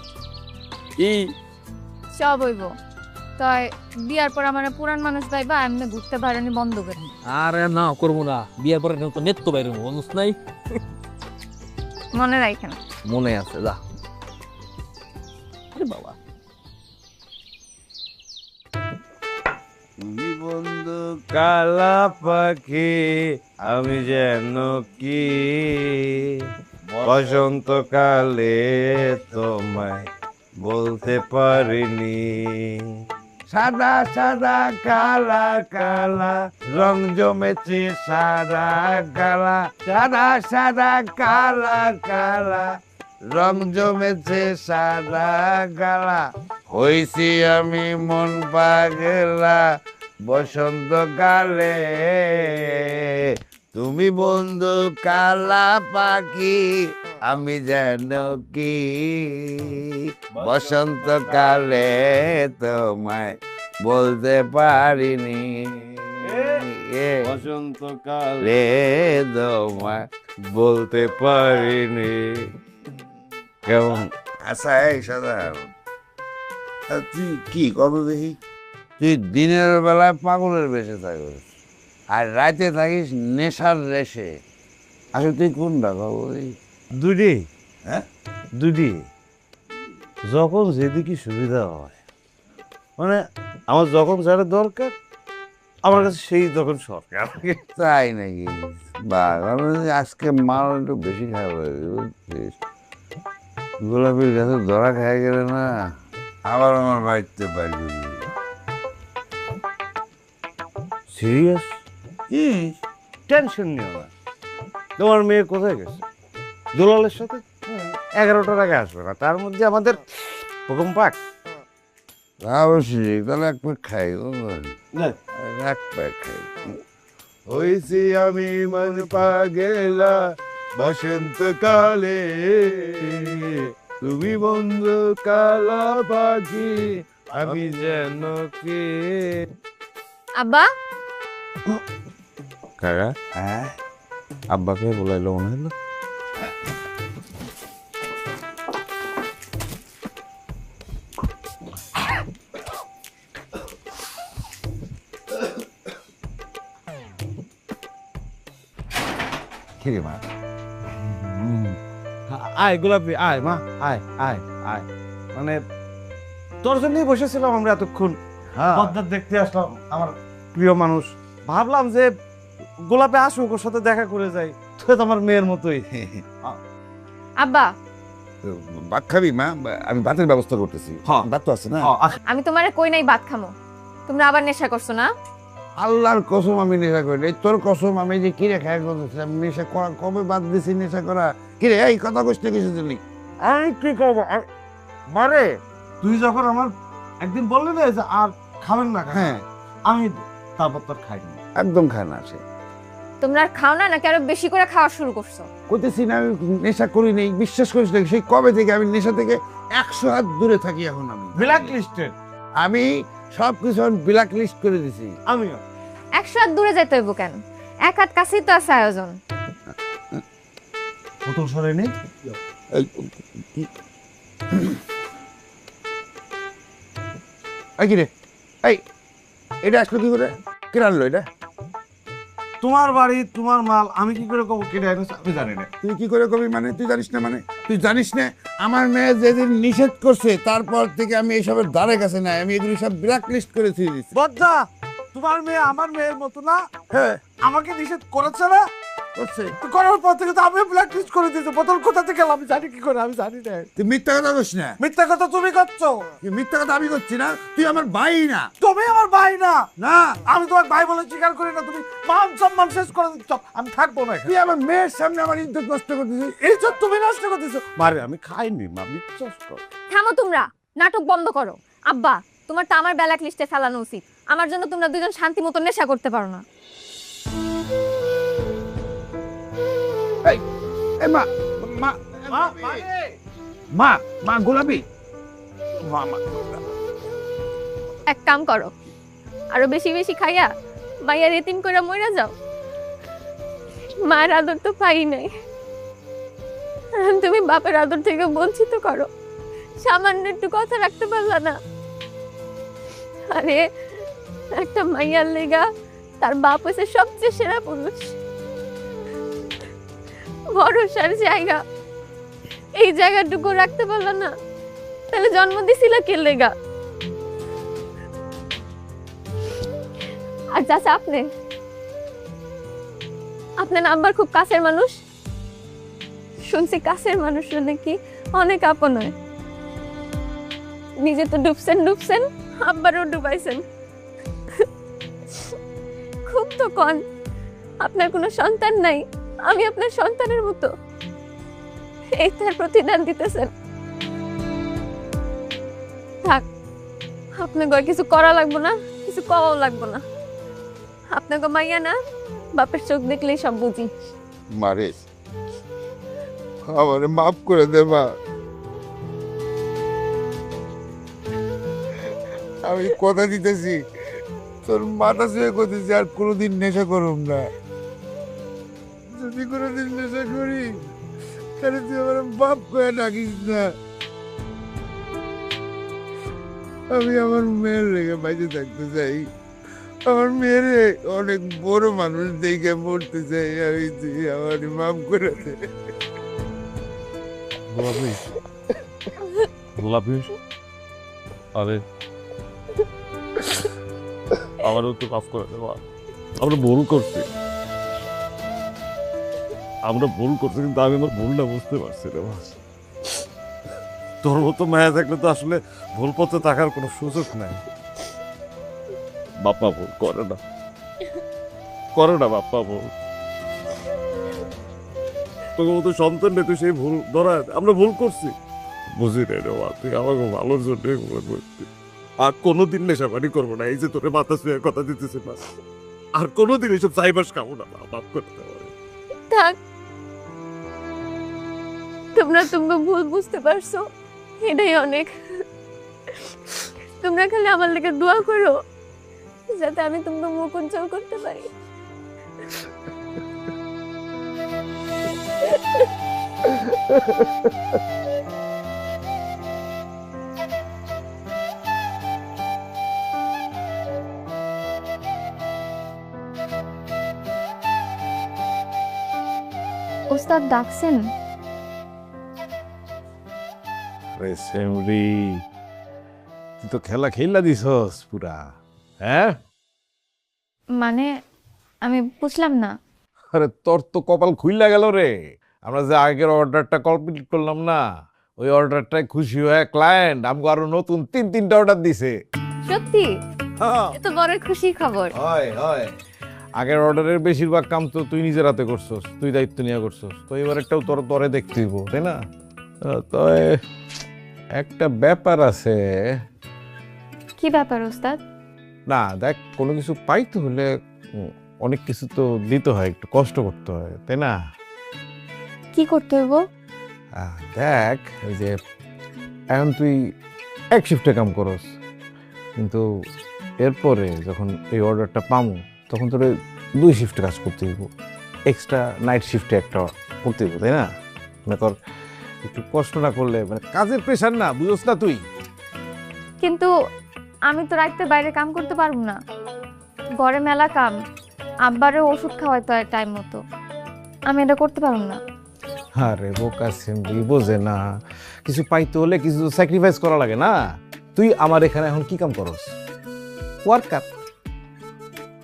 কি সব হইব, তাই বিয়ার পর আমার পুরান মানুষ ভাইবা এমনি ঘুরতে বাইরানি বন্ধ করে। আরে না করবো না বিয়ের পরে তো নেট তো বাইরে মানুষ নাই মনে রাখেন। মনে আছে যা আরে বাবা তুমি বন্ধু কালা পাখি আমি যেন কি বসন্তকালে তোমায় বলতে পারিনি সাদা সাদা কালা কালা রং জমেছে সাদা কালা সাদা সাদা কালা কালা রং জমেছে সাদা কালা হইছি আমি মন পাগলা বসন্তকালে তুমি বন্ধু কালা পাখি আমি যেন কি বসন্তকালে তোমায় বলতে পারিনি বসন্তকালে তোমায় বলতে পারিনি কেমন আচ্ছা এই সাধারণ তুই কি কত দেখি তুই দিনের বেলায় পাগলের বেশে থাকিস আর রাতে থাকিস নেশার রেশে আসলে তুই কোনটা খবর দুটি হ্যাঁ দুটি যখন যেদিকে সুবিধা হয় মানে আমার যখন যারা দরকার আমার কাছে সেই তখন সরকার তাই নাকি বা আজকে মাল একটু বেশি খাওয়া বুঝছিস গোলাপির গাছে ধরা খাই গেলে না আবার আমার বাড়িতে পারবি সিরিয়াস টেনশন নিও না তোমার মেয়ে কোথায় গেছে দুলালের সাথে 11টার আগে আসবে না তার মধ্যে আমাদের হুকুম পাক অবশ্যই তাহলে এক প্যাক খাই না এক প্যাক খাই হয়েছি আমি মন পাগেলা বসন্তকালে তুমি বন্ধু কালা পাখি আমি যেন কি আব্বা কাকা হ্যাঁ আব্বাকে বলাইলো মনে হলো কিরে মা আয় গোলাপি আয় মা আয় আয় আয় মানে তোর জন্যই বসেছিলাম আমরা এতক্ষণ পদ্মার দেখতে আসলাম আমার প্রিয় মানুষ ভাবলাম যে গোলাপে আসুক ওর সাথে দেখা করে যাই তুই তো আমার মেয়ের মতোই আব্বা ভাত খাবি মা আমি ভাতের ব্যবস্থা করতেছি হ্যাঁ। ভাত তো আছে না আমি তোমারে কই নাই ভাত খামো, তোমরা আবার নেশা করছো না? আল্লাহর কসম আমি নেশা করি নাই, তোর কসম আমি যে কিরে খাই করতেছিলাম নেশা করা কবে বাদ দিছি নেশা করা কিরে এই কথা কইতে কিছু দিলি আমি কি করবো মারে তুই যখন আমার একদিন বললি না যে আর খাবেন না হ্যাঁ আমি তারপর তোর খাইনি একদম খায় না সে তোমরা আর খাও না নাকি আরো বেশি করে খাওয়া শুরু করছো? কইতেছি না আমি নেশা করি নাই, বিশ্বাস করিস না সেই কবে থেকে আমি নেশা থেকে 100 হাত দূরে থাকি এখন আমি ব্ল্যাক লিস্টেড আমি সব কিছু ব্ল্যাক লিস্ট করে দিছি আমিও 100 হাত দূরে যেতে হইব কেন, এক হাত কাছেই তো আছে আয়োজন। বোতল সরে নেই এই কিরে এই এটা আসলো কি করে কে আনলো এটা তোমার বাড়ি তোমার মাল আমি কি করে কব কেটে এনেছে আমি জানি না। তুই কি করে কবি মানে তুই জানিস না মানে তুই জানিস না আমার মেয়ে যেদিন নিষেধ করছে তারপর থেকে আমি এইসবের ধারে কাছে নাই, আমি এগুলি সব ব্ল্যাক লিস্ট করে দিয়ে দিচ্ছি। বজ্জা তোমার মেয়ে আমার মেয়ের মতো না, হ্যাঁ আমাকে নিষেধ করেছে না, করছে। তো করার পর থেকে তো আমি ব্ল্যাক লিস্ট করে দিয়েছি। বোতল কোথা থেকে গেল আমি জানি কি করে, আমি জানি না। তুই মিথ্যা কথা বলিস না, মিথ্যা কথা তুমি করছো। তুই মিথ্যা কথা আমি করছি না, তুই আমার ভাই না। তুমি আমার ভাই না, না আমি তোমার ভাই বলে স্বীকার করি না। তুমি মান সম্মান শেষ করে দিচ্ছ, আমি থাকবো না এখানে। তুই আমার মেয়ের সামনে আমার ইজ্জত নষ্ট করতেছিস। এইসব তুমি নষ্ট করতেছো। মারে আমি খাইনি মা, বিশ্বাস কর। থামো তোমরা, নাটক বন্ধ করো। আব্বা, তোমার তো আমার ব্ল্যাক লিস্টে ফেলানো উচিত। আমার জন্য তোমরা দুজন শান্তি মতো নেশা করতে পারো না। এই মা মা মা মানে মা মা গোলাপি মা মা এক কাম করো, আরো বেশি বেশি খাইয়া মাইয়া রেতিম করে মইরা যাও। মায়ের আদর তো পাই নাই, তুমি বাপের আদর থেকে বঞ্চিত করো। সামান্য একটু কথা রাখতে পারলা না। আরে একটা মাইয়ার লেগা তার বাপ হয়েছে সবচেয়ে সেরা পুরুষ। ভরসার জায়গা, এই জায়গাটুকু রাখতে পারলা না, তাহলে জন্ম দিছিল কে লেগা? আর চাচা আপনার নাম্বার খুব কাছের মানুষ, শুনছি কাছের মানুষ নাকি অনেক আপন হয়। নিজে তো ডুবছেন, আব্বারও ডুবাইছেন। খুব তো কন আপনার কোনো সন্তান নাই, আমি আপনার সন্তানের মতো। এই তার প্রতিদান দিতেছেন। থাক, আপনাকে কিছু করা লাগবো না, কিছু কওয়াও লাগবো না। আপনাকে মাইয়া না, বাপের চোখ দেখলেই সব বুঝি। মারে আমারে মাফ করে দে মা, আমি কথা দিতেছি তোর মাথা ছুঁয়ে করতেছি আর কোনোদিন নেশা করুম না। যদি কোনোদিন নেশা করি তাহলে তুই আমার বাপ করে ডাকিস না। আমি আমার মেয়ের রেখে বাইরে থাকতে চাই, আমার মেয়েরে অনেক বড় মানুষ দেখে মরতে চাই আমি, তুই আমার মাফ করে দে। গোলাপি গোলাপি আরে আমারও তো মাফ করে দেওয়া। আমরা ভুল করছি কিন্তু আমি আমার ভুলটা বুঝতে পারছি রে মা। তোর মতো মায়া থাকলে তো আসলে ভুল পথে থাকার কোনো সুযোগ নাই। বাপ্পা ভুল করে না বাপ্পা ভুল। তোকে মতো সন্তান নেই, তুই সেই ভুল ধরা, আমরা ভুল করছি বুঝি রে মা। তুই আমাকে ভালোর জন্য করছি, আর কোনোদিন নেশাবাড়ি করবো না। এই যে তোরে মাথা শুয়ে কথা দিতেছি না, আর কোনোদিন এইসব সাইবাস খাবো না। মাফ করতে হবে। থাক, তোমরা ভুল বুঝতে পারছো, এটাই অনেক। তোমরা খালি আমার লেগে দোয়া করো যাতে আমি তোমাকে মুখ উজ্জ্বল করতে পারি। ওস্তাদ ডাকছেন? তুই তো খেলা খেলা দিছস পুরা, হ্যাঁ? মানে আমি বুঝলাম না। আরে তোর তো কপাল খুইলা গেল রে। আমরা যে আগের অর্ডারটা কমপ্লিট করলাম না, ওই অর্ডারটায় খুশি হয়ে ক্লায়েন্ট আমাকে আরো নতুন 3-3টা অর্ডার দিছে। সত্যি? এত বড় খুশি খবর। হয় আগের অর্ডারের বেশিরভাগ কাম তো তুই নিজের হাতে করছস, তুই দায়িত্ব নিয়ে করছস, তো এবার একটাও তোরে দেখতে হইব, তাই না? তবে একটা ব্যাপার আছে। কি ব্যাপার ওস্তাদ? না দেখ, কোনো কিছু পাইতে হলে অনেক কিছু তো দিতে হয়, একটু কষ্ট করতে হয়, তাই না? কি করতে হইব? দেখ, এই যে এখন তুই এক শিফটে কাম করস, কিন্তু এরপরে যখন এই অর্ডারটা পামু তখন তোর 2 শিফটে কাজ করতে হইব, এক্সট্রা নাইট শিফটে একটা করতে হইব, তাই না? মনে কর একটু কষ্ট না করলে মানে কাজের প্রেশার না, বুঝছ না তুই? কিন্তু আমি তো রাইতে বাইরে কাম করতে পারবো না, ঘরে মেলা কাম। আব্বারও ওষুধ খাওয়াই তো আর টাইম মতো, আমি এটা করতে পারব না। আরে বোকা সিমরি, বোঝে না, কিছু পাইতে হলে কিছু স্যাক্রিফাইস করা লাগে না। তুই আমার এখানে এখন কি কাম করস? ওয়ার্কার।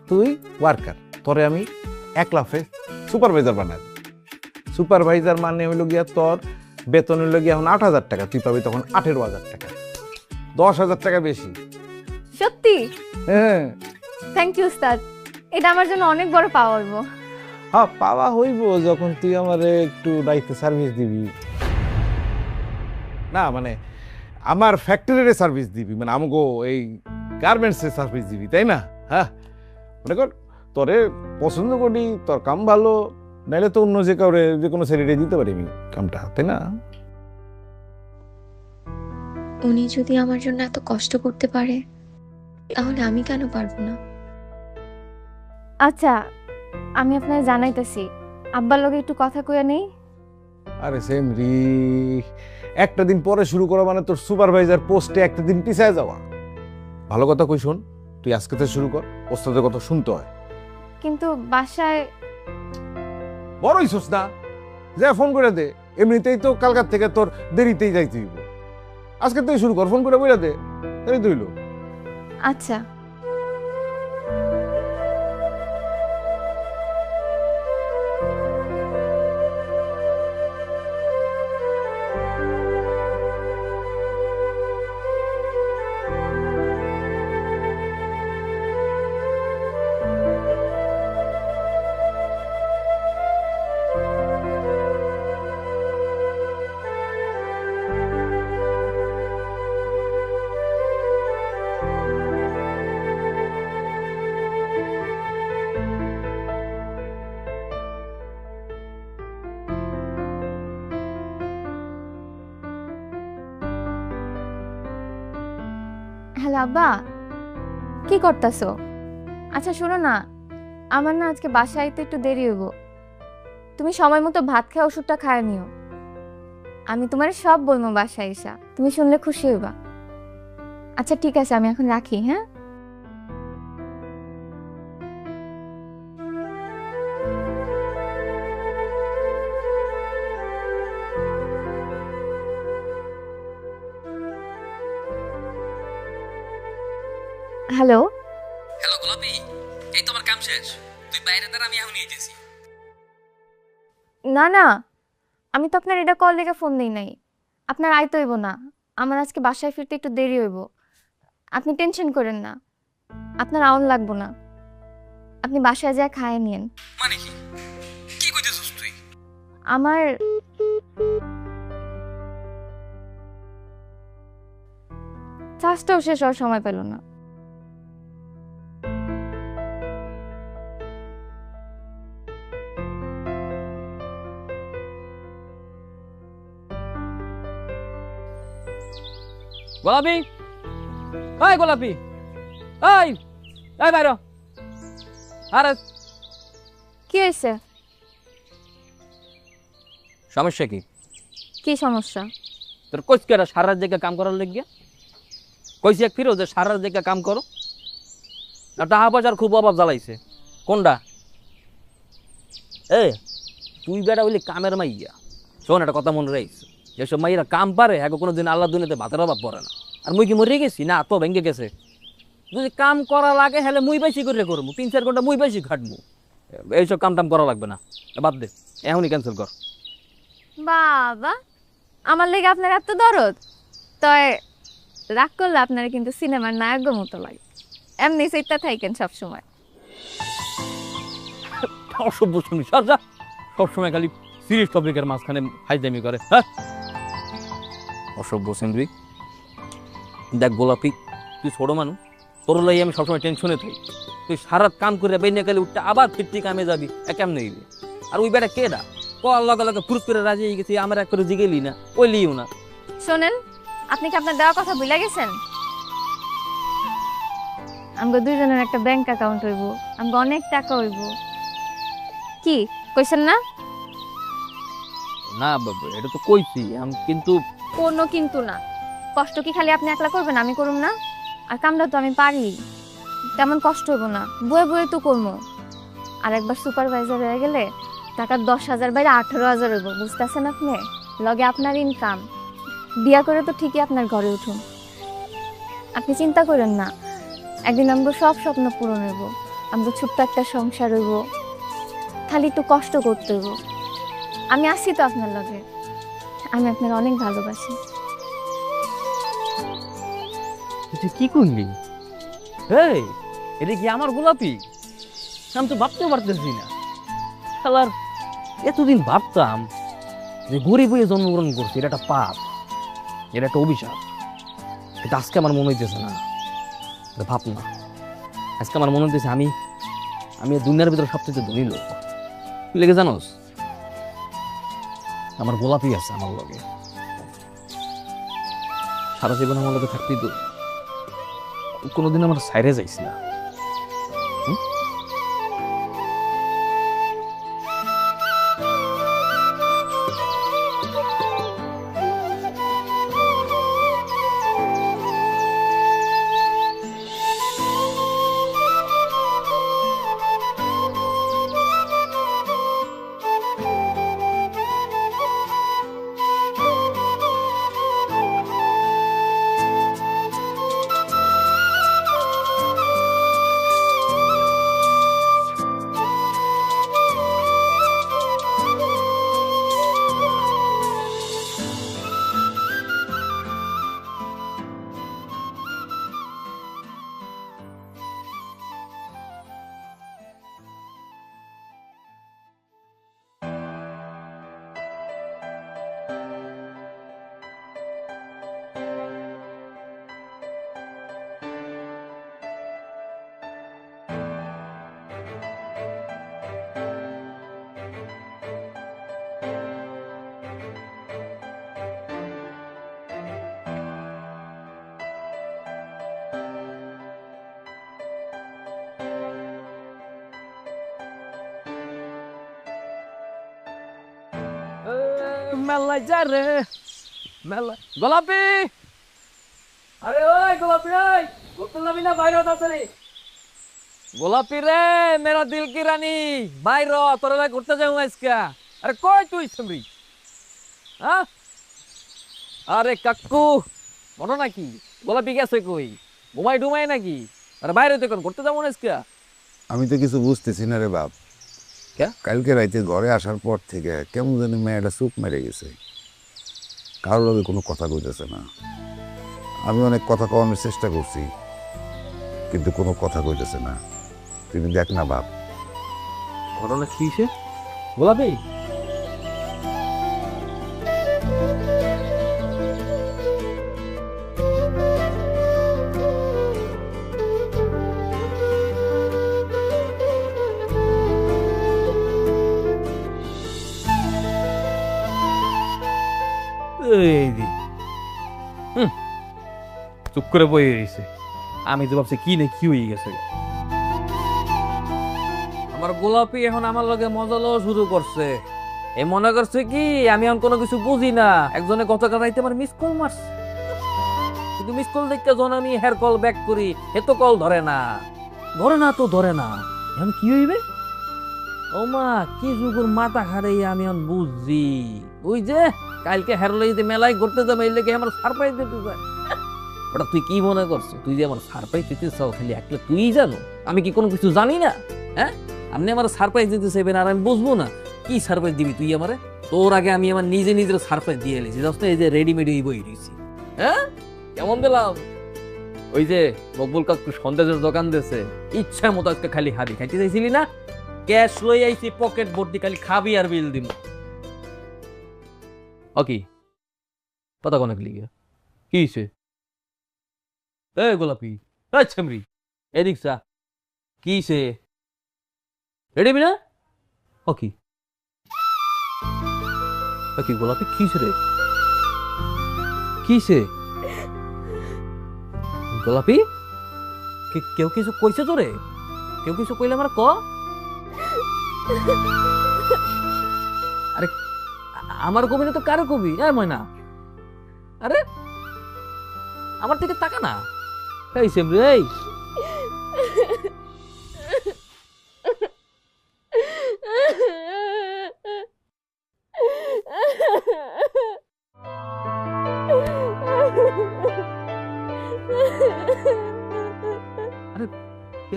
তুই ওয়ার্কার, তোরে আমি এক লাফে সুপারভাইজার বানাই। সুপারভাইজার মানে হইল গিয়া তোর বেতন হইল গিয়া এখন 8,000 টাকা, তুই পাবি তখন 18,000 টাকা, 10,000 টাকা বেশি। সত্যি? হ্যাঁ থ্যাংক ইউ স্যার, এটা আমার জন্য অনেক বড় পাওয়া হইব। হ্যাঁ, পাওয়া হইব যখন তুই আমারে একটু দায়িত্বে সার্ভিস দিবি। না মানে আমার ফ্যাক্টরিতে সার্ভিস দিবি, মানে আমাকে এই গার্মেন্টসে সার্ভিস দিবি, তাই না? হ্যাঁ, মনে কর তোরে পছন্দ করি, তোর কাম ভালো, নাইলে তো অন্য যে কাউরে যে কোনো ছেলেরে দিতে পারি আমি কামটা, তাই না? উনি যদি আমার জন্য এত কষ্ট করতে পারে, তাহলে আমি কেন পারবো না? আচ্ছা, আমি আপনার জানাইতেছি, আব্বার লগে একটু কথা কইয়া নেই। আরে সেম রি, একটা দিন পরে শুরু করা মানে তোর সুপারভাইজার পোস্টে একটা দিন পিছায় যাওয়া। ভালো কথা কই, শোন, তুই আজকে থেকে শুরু কর, ওস্তাদের কথা শুনতে হয়। কিন্তু বাসায় বড়ই সোস না, যা ফোন করে দে, এমনিতেই তো কালকার থেকে তোর দেরিতেই যাইতে হইব। আজকে তুই শুরু কর, ফোন করে বইলা দে, তাই তুইলো। আচ্ছা। হ্যালো আব্বা, কি করতেছো? আচ্ছা শোনো না, আমার না আজকে বাসায় আইতে একটু দেরি হইব, তুমি সময় মতো ভাত খায় ওষুধটা খায় নিও। আমি তোমার সব বলবো বাসায় এসা, তুমি শুনলে খুশি হইবা। আচ্ছা ঠিক আছে, আমি এখন রাখি। হ্যাঁ, হ্যালো। হ্যালো গোলাপি, এই তোমার কাম শেষ, তুই বাইরে দাঁড়া, আমি এখনই এসেছি। না না, আমি তো আপনার এটা কল লেগে ফোন দিই নাই, আপনার আইতে হইব না, আমার আজকে বাসায় ফিরতে একটু দেরি হইব। আপনি টেনশন করেন না, আপনার আউন লাগবো না, আপনি বাসায় যা খায় নিয়েন। মানে কি কি কইতেছস তুই? আমার চাষটাও শেষ হওয়ার সময় পেল না। গোলাপি, এই গোলাপি, এই এই বাইরে। আরে কি হয়েছে? সমস্যা কি? কি সমস্যা? তোর কইস কেটা সারা জায়গায় কাম করার লাগিয়া? কইছি এক ফিরো যে সারা জায়গায় কাম করো, আর টাকা পয়সার খুব অভাব জ্বালাইছে। কোনটা? এ তুই বেটা বলি কামের মাইয়া। শোন, একটা কথা মনে রাখিস, যেসব মাইয়েরা কাম পারে হ্যাঁ কোনোদিন আল্লাহ দুনিয়াতে ভাতের অভাব পড়ে না। আর মুই কি মরে গেছি? না, তো ভেঙে গেছে। যদি কাম করা লাগে হলে মুই বেশি করে করবো, 3-4 ঘন্টা মুই বেশি খাটবো। এইসব কাম টাম করা লাগবে না, বাদ দে, এখনই ক্যান্সেল কর। বাবা, আমার লেগে আপনার এত দরদ? তয় রাগ করলে আপনারা কিন্তু সিনেমার নায়কের মতো লাগে, এমনি সেটা থাকেন সবসময়। অসভ্য শুনি সরজা, সবসময় খালি সিরিয়াস টপিকের মাঝখানে হাইজামি করে। হ্যাঁ, অসভ্য সেন্দ্রিক। দেখ গোলাপি, তুই ছোট মানুষ, তোর লাই আমি সবসময় টেনশনে থাকি। তুই সারা কাম করে বেরিয়ে গেলে উঠতে আবার ফিরতি কামে যাবি, কেমন হইবি? আর ওই বেটা কে না কল লগে লগে ফুরুত করে রাজি হয়ে গেছি, আমার এক করে জিগেলি না, ওই লিও না। শোনেন, আপনি কি আপনার দেওয়া কথা ভুলে গেছেন? আমগো দুইজনের একটা ব্যাংক অ্যাকাউন্ট হইব, আমগো অনেক টাকা হইব। কি কইছেন না? না বাবা, এটা তো কইছি আমি, কিন্তু কোনো কিন্তু না। কষ্ট কি খালি আপনি একলা করবেন, আমি করুম না? আর কামটা তো আমি পারি, তেমন কষ্ট হইব না, বয়ে বয়ে তো করবো। আর একবার সুপারভাইজার হয়ে গেলে টাকা 10,000 বাইরে 18,000 হইব, বুঝতেছেন আপনি? লগে আপনার ইনকাম, বিয়া করে তো ঠিকই আপনার ঘরে উঠুন। আপনি চিন্তা করেন না, একদিন আমরা সব স্বপ্ন পূরণ হইব, আমরা ছোট্ট একটা সংসার হইব, খালি একটু কষ্ট করতে হইব। আমি আসছি তো আপনার লগে, আমি আপনার অনেক ভালোবাসি। তুই কি করলি? এই, এটা কি আমার গোলাপি? আমি তো ভাবতেও পারতেছি না। শালার এতদিন ভাবতাম যে গরিব হয়ে জন্মগ্রহণ করছি, এটা একটা পাপ, এটা একটা অভিশাপ। এটা আজকে আমার মনে হইতেছে না, এটা ভাব না। আজকে আমার মনে হইতেছে আমি দুনিয়ার ভিতরে সবচেয়ে ধনী লোক। কি লেগে জানোস? আমার গোলাপি আছে আমার লগে। সারা জীবন আমার লগে থাকতেই তো কোনোদিন আমার সাইরে যাইস না। মেলায় যা রে, মেলা গোলাপি। আরে ওই গোলাপি, ওই ঘুরতে যাবি না? বাইরে তাড়াতাড়ি। গোলাপি রে, মেরা দিল কি রানী, বাইরে তোর ঘুরতে যাবো আজকে। আরে কই তুই সামরি? হ্যাঁ, আরে কাকু বলো নাকি? গোলাপি গেছে কই? ঘুমাই ডুমাই নাকি? আরে বাইরে তো ঘুরতে যাবো না আজকে। আমি তো কিছু বুঝতেছি না রে বাপ। কে? কালকে রাইতে ঘরে আসার পর থেকে কেমন জানি মেয়েটা চুপ মেরে গেছে, কারোর লগে কোনো কথা কইতেছে না। আমি অনেক কথা কওয়ানোর চেষ্টা করছি, কিন্তু কোনো কথা কইতেছে না। তুমি দেখ না বাপ। ঘটনা কি সে গোলাপি? চুপ করে বয়ে রয়েছে। আমি তো ভাবছি কি না কি হয়ে গেছে। আমার গোলাপি এখন আমার লগে মজা লওয়া শুরু করছে। এ মনে করছে কি আমি এখন কোনো কিছু বুঝি না। একজনে গতকাল রাইতে আমার মিস কল মারছে, কিন্তু মিস কল দেখতে যখন আমি হেয়ার কল ব্যাক করি, এ তো কল ধরে না। এখন কি হইবে? ও মা, কি যুগের মাথা খারে আমি এখন বুঝছি। ওই যে কালকে হেরোলাইতে মেলায় ঘুরতে যাবে, এই লেগে আমার সারপ্রাইজ দিতে যায়। ওটা তুই কি মনে করছো? তুই যে আমার সারপ্রাইজ দিতে চাও খালি একলা তুই জানো, আমি কি কোনো কিছু জানি না? হ্যাঁ, আপনি আমার সারপ্রাইজ দিতে চাইবেন আর আমি বুঝবো না? কি সারপ্রাইজ দিবি তুই আমারে? তোর আগে আমি আমার নিজের সারপ্রাইজ দিয়ে এলেছি। জাস্ট এই যে রেডিমেড এই বই দিয়েছি। হ্যাঁ, কেমন দিলাম? ওই যে মকবুল কাকু সন্দেশের দোকান দিয়েছে, ইচ্ছা মতো আজকে খালি খাবি। খাইতে চাইছিলি না? ক্যাশ লই আইছি পকেট ভর্তি, খালি খাবি আর বিল দিব। ওকে পতা কোন লিগে কি হইছে? এ গোলাপি, এ ছামরি, এদিক সা। কি হইছে? রেডি না? ওকে ওকে গোলাপি, কি হইছে রে? কি হইছে গোলাপি? কেউ কিছু কইছে তোরে? কেউ কিছু কইলে আমার ক। আরে আমার কবি না তো কারো কবি? ময়না, আরে আমার দিকে তাকা না। এই সেমরি, এই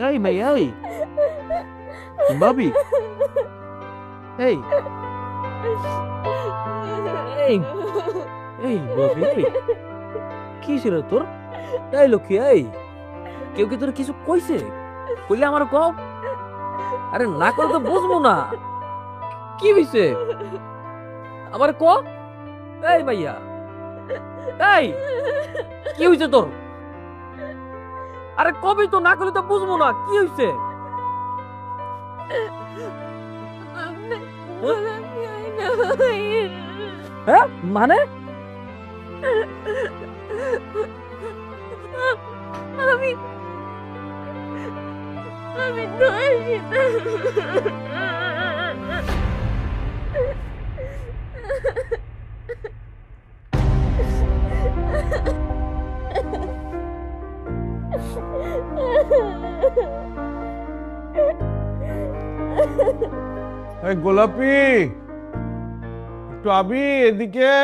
এই ভাই এই ভাবি এই এই এই ভাবি কি ছিল তোর? এই লক্ষ্মী এই কেউ কি তোর কিছু কইছে? কইলে আমার কও। আরে না করে তো বুঝবো না কি হইছে আমার ক। এই ভাইয়া এই কি হইছে তোর? আরে কবি তো না করলে তো বুঝবো না কি হইছে। হ্যাঁ মানে আমি এই গোলাপি একটু আবি এদিকে।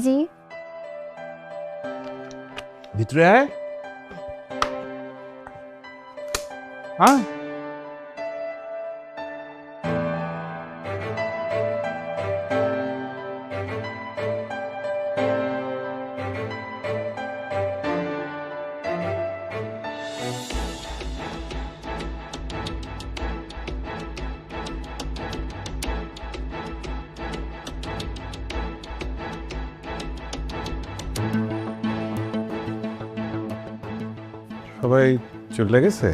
জি ভিতরে আয়। হ্যাঁ সবাই চলে গেছে।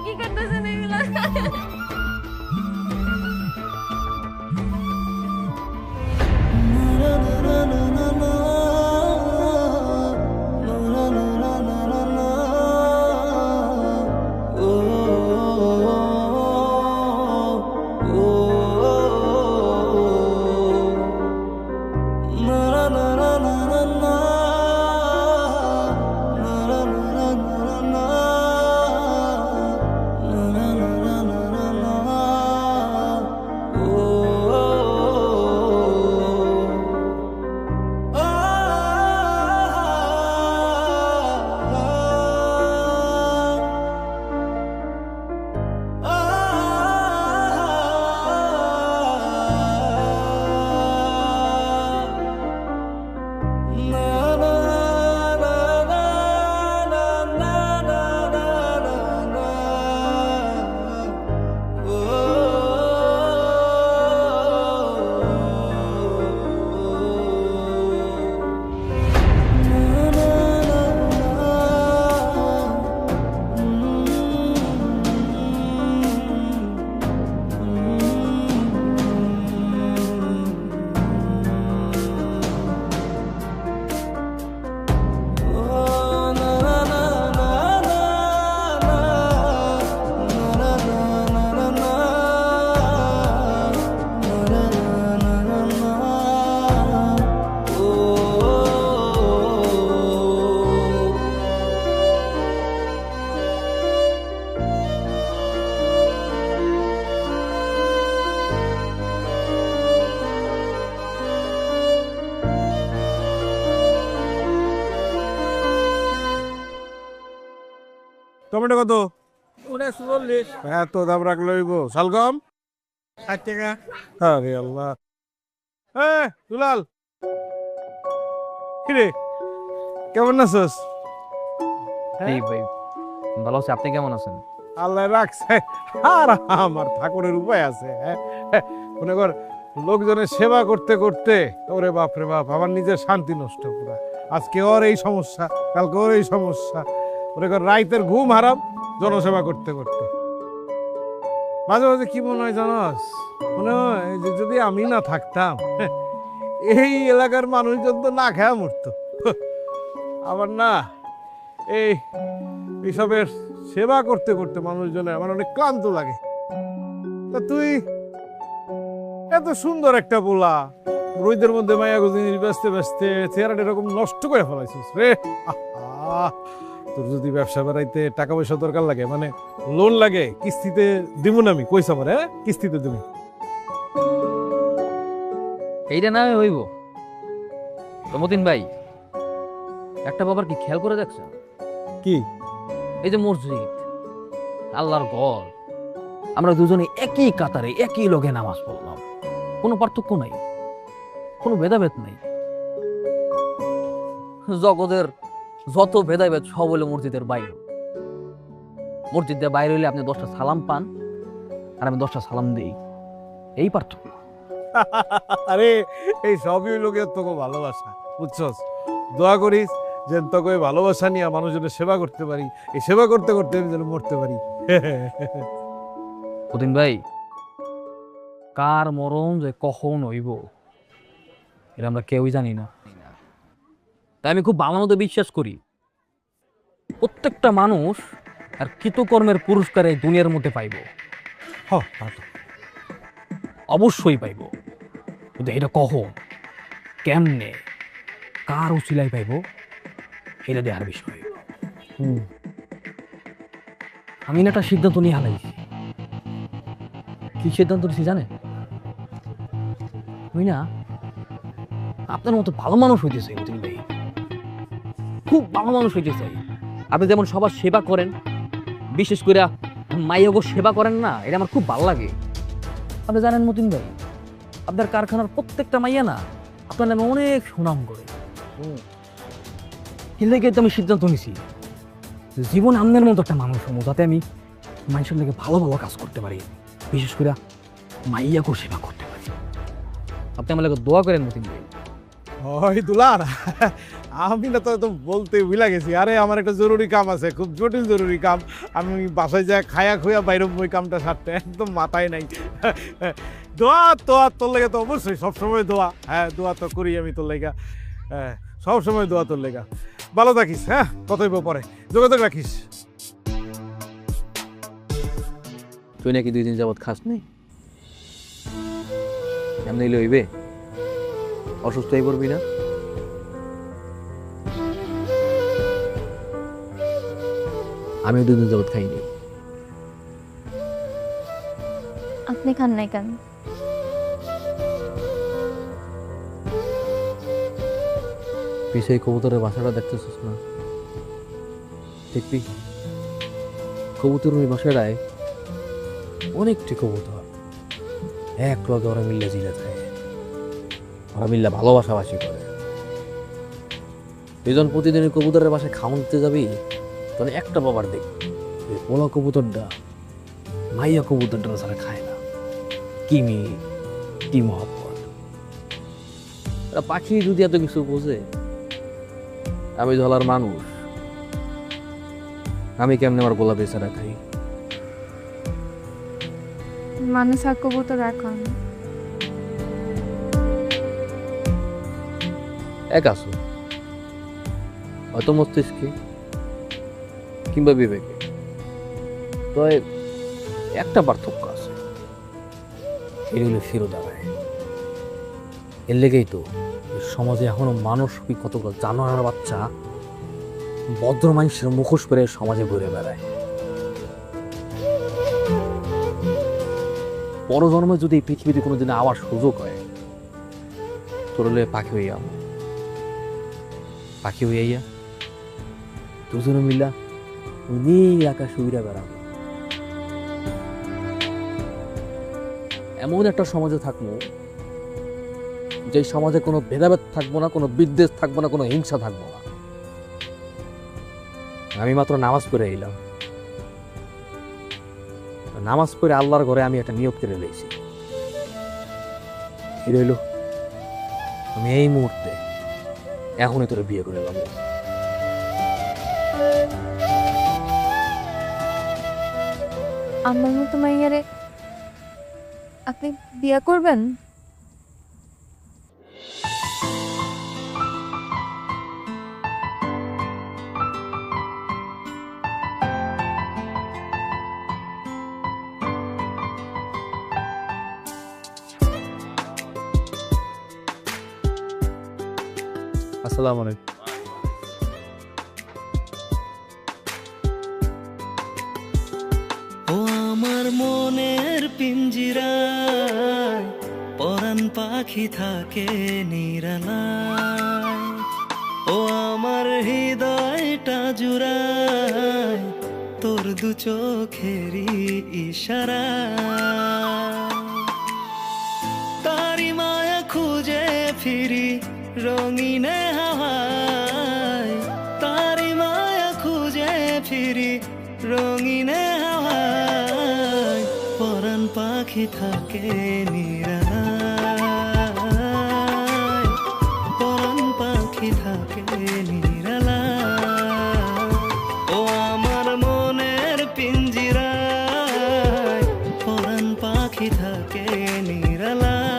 কি করতেছেন এগুলা? টমেটো কত? 49 এত দাম রাখলে হইব? শালগম 60 টাকা। আরে আল্লাহ। দুলাল কিরে কেমন আছিস? এই ভাই ভালো আছি, আপনি কেমন আছেন? আল্লাহ রাখছে আর আমার ঠাকুরের উপায় আছে। মনে কর লোকজনের সেবা করতে করতে ওরে বাপ রে বাপ আমার নিজের শান্তি নষ্ট পুরা। আজকে ওর এই সমস্যা, কালকে ওর এই সমস্যা, মনে কর রাইতের ঘুম হারাম জনসেবা করতে করতে। মাঝে মাঝে কি মনে হয় জানাস, মনে হয় যে যদি আমি না থাকতাম এই এলাকার মানুষজন তো না খেয়া মরতো। আবার না এই এসবের সেবা করতে করতে মানুষজনের আমার অনেক ক্লান্ত লাগে। তা তুই এত সুন্দর একটা পোলা, রোদের মধ্যে মায়া জিনিস বেচতে বেচতে চেহারাটা এরকম নষ্ট করে ফেলাইছিস রে। আহা, তোর যদি ব্যবসা বাড়াইতে টাকা পয়সা দরকার লাগে, মানে লোন লাগে, কিস্তিতে দিব না আমি, কইস আমার, হ্যাঁ কিস্তিতে দিব। এইটা না হইব তো মতিন ভাই, একটা বাবার কি খেয়াল করে দেখছেন? কি? এই যে মসজিদ, আল্লাহর ঘর, আমরা দুজনে একই কাতারে একই লগে নামাজ পড়লাম, কোনো পার্থক্য নাই, কোনো ভেদাভেদ নাই। জগতের যত ভেদাভেদ সব হলো মসজিদের বাইরে। মসজিদের বাইরে হইলে আপনি 10টা সালাম পান আর আমি 10টা সালাম দিই, এই পার্থক্য। আরে এই সবই লোকের তোকে ভালোবাসা, বুঝছস? দোয়া করিস যে তোকে ভালোবাসা নিয়ে মানুষজনের সেবা করতে পারি, এই সেবা করতে করতে আমি যেন মরতে পারি। মতিন ভাই, কার মরণ যে কখন হইব এটা আমরা কেউই জানি না। তাই আমি খুব ভালো মতো বিশ্বাস করি প্রত্যেকটা মানুষ আর কৃতকর্মের পুরস্কার এই দুনিয়ার মধ্যে পাইব। অবশ্যই পাইব, কিন্তু এটা কখন, কেমনে, কার উচিলায় পাইব এটা দেখার বিষয়। আমি না একটা সিদ্ধান্ত নিয়ে হালাইছি। কি সিদ্ধান্ত নিয়েছি জানেন? আমি না আপনার মতো ভালো মানুষ হইতে চাই, খুব ভালো মানুষ হইতে চাই। আপনি যেমন সবার সেবা করেন, বিশেষ করে মাইয়াগো সেবা করেন না, এটা আমার খুব ভালো লাগে। আপনি জানেন মতিন ভাই, আপনার কারখানার প্রত্যেকটা মাইয়া না আপনার নামে অনেক সুনাম করে। কিন্তু আমি সিদ্ধান্ত নিছি জীবন আপনার মতো একটা মানুষ হবো, যাতে আমি মানুষের লেগে ভালো ভালো কাজ করতে পারি, বিশেষ করে মাইয়াকেও সেবা করতে পারি। আপনি আমার লেগে দোয়া করেন মতিন ভাই। ওই দুলার, আমি না তো বলতে ভুলে গেছি। আরে আমার একটা জরুরি কাম আছে, খুব জটিল জরুরি কাম। আমি বাসায় যা খায়া খুয়া বাইরে ওই কামটা সারতে একদম মাথায় নাই। দোয়া তোর লেগে তো অবশ্যই সবসময় দোয়া। হ্যাঁ, দোয়া তো করি আমি তোর লেগা। হ্যাঁ, সবসময় দোয়া তোর লেগা। ভালো থাকিস, হ্যাঁ, কতই পরে যোগাযোগ রাখিস। তুই নাকি 2 দিন যাবৎ খাস নাই? এমনি লইবে, অসুস্থ হয়ে পড়বি না? আমিও 2 দিন যাবৎ খাইনি। আপনি খান নাই কেন? পিছিয়ে কবুতরের বাসাটা দেখতেছিস না? দেখবি কবুতর ওই বাসাটায় অনেকটি কবুতর এক লগে ওরা মিল্লা জিলে থাকে, ওরা মিল্লা ভালোবাসাবাসি করে। দুজন প্রতিদিন কবুতরের বাসায় খাওয়াতে যাবি, তাহলে একটা বাবার দেখবি পোলা কবুতরটা মাইয়া কবুতরটা ছাড়া খায় না। কি মিল, কি মহব্বত! পাখি যদি এত কিছু বোঝে, আমি ধলার মানুষ, আমি কেমনে আমার গোলাপি ছাড়া খাই? মানুষ আর কবুতর এখন এক আছো, হয়তো মস্তিষ্কে কিংবা বিবেকে, তবে একটা পার্থক্য আছে, এটা হলো ফিরোদারায়। এর লেগেই তো সমাজে এখনো মানুষ কতগুলো জানোয়ারের বাচ্চা ভদ্র মানুষের মুখোশ করে সমাজে ঘুরে বেড়ায়। পরজন্মে যদি এই পৃথিবীতে কোনোদিন আবার সুযোগ হয়, তোর হলে পাখি হইয়া, পাখি হইয়া দুজনে মিলা নীল আকাশ উড়ে বেড়াবো। এমন একটা সমাজে থাকবো যে সমাজে কোনো ভেদাভেদ থাকবো না, কোনো বিদ্বেষ থাকবো না, কোনো হিংসা থাকবো না। আমি মাত্র নামাজ পড়ে এলাম, নামাজ পড়ে আল্লাহর ঘরে আমি একটা নিয়ত করে লেছি, এটা হইল আমি এই মুহূর্তে এখনই তোরে বিয়ে করে নেব। আমার মতো মাইয়ারে আপনি বিয়ে করবেন? আসসালামু আলাইকুম। ও আমার মনের পিঞ্জিরায় পরাণ পাখি থাকে নিরালায়, ও আমার হৃদয়টা জুড়ায় তোর দু চোখেরই ইশারা। তারি মায়া খুঁজে ফিরি রঙিনে হাওয়ায়, তারি মায়া খুঁজে ফিরি রঙিনে হাওয়ায়, পরাণ পাখি থাকে নিরালায়, পরাণ পাখি থাকে নিরালায়, ও আমার মনের পিঞ্জিরায় পরাণ পাখি থাকে নিরালায়।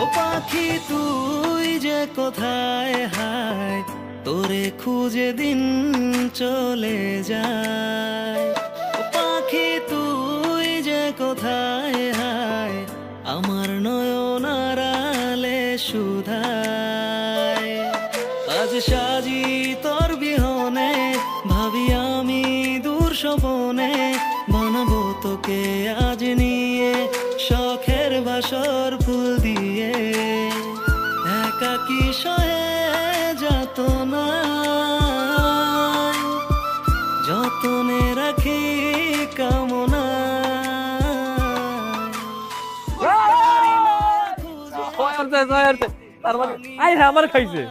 ও পাখি তুই যে কোথায় হায়, তোরে খুঁজে দিন চলে যায়। ও পাখি তুই যে কোথায় হায়, আমার নয়ন আড়ালে সুধায়। আজ সাজি তোর বিহনে ভাবি আমি দূর স্বপনে, বানাবো তোকে আজ নিয়ে শখের বাসর ফুল দিয়ে। একাকী সয়ে যত না যতনে রাখি কামনা। আমার খাইছে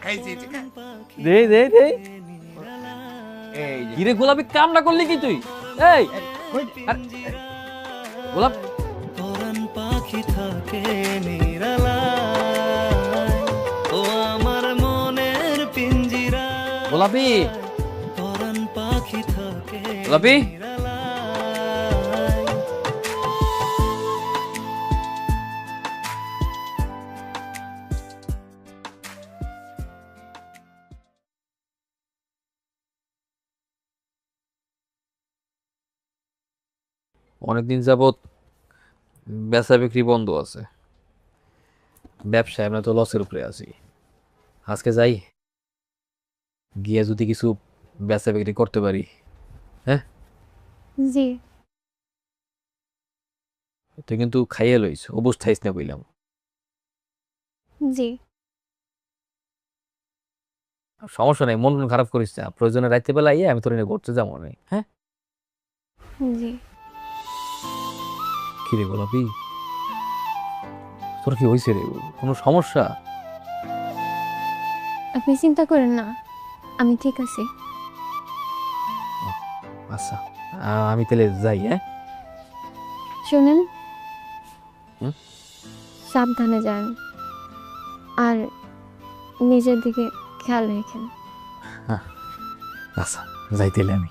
খাইছি ঠিক আছে। দে দে দে হিরে গোলাপি কামনা করলি কি তুই? এই গোলাপ পরাণ পাখি থাকে নিরালায়, ও আমার মনের পিঞ্জিরা। গোলাপি পরাণ পাখি থাকে গোলাপি নিরালায়। অনেকদিন যাবৎ বেচা বিক্রি বন্ধ আছে, ব্যবসায় আমরা তো লসের উপরে আছি। আজকে যাই, গিয়ে যদি কিছু বেচা বিক্রি করতে পারি। হ্যাঁ জি তুই কিন্তু খাইয়ে লইস, অবুজ থাইস না বললাম। জি সমস্যা নেই, মন খারাপ করিস না, প্রয়োজনে রাইতে বেলা ইয়ে আমি তোর এনে ঘুরতে যাবো না। হ্যাঁ জি কি রে গোলাপি, তোর কি হয়েছে রে? কোনো সমস্যা? আপনি চিন্তা করেন না, আমি ঠিক আছি। আচ্ছা আমি তাহলে যাই। হ্যাঁ শুনেন, হুম? সাবধানে যান আর নিজের দিকে খেয়াল রেখেন। আচ্ছা যাই তাহলে আমি।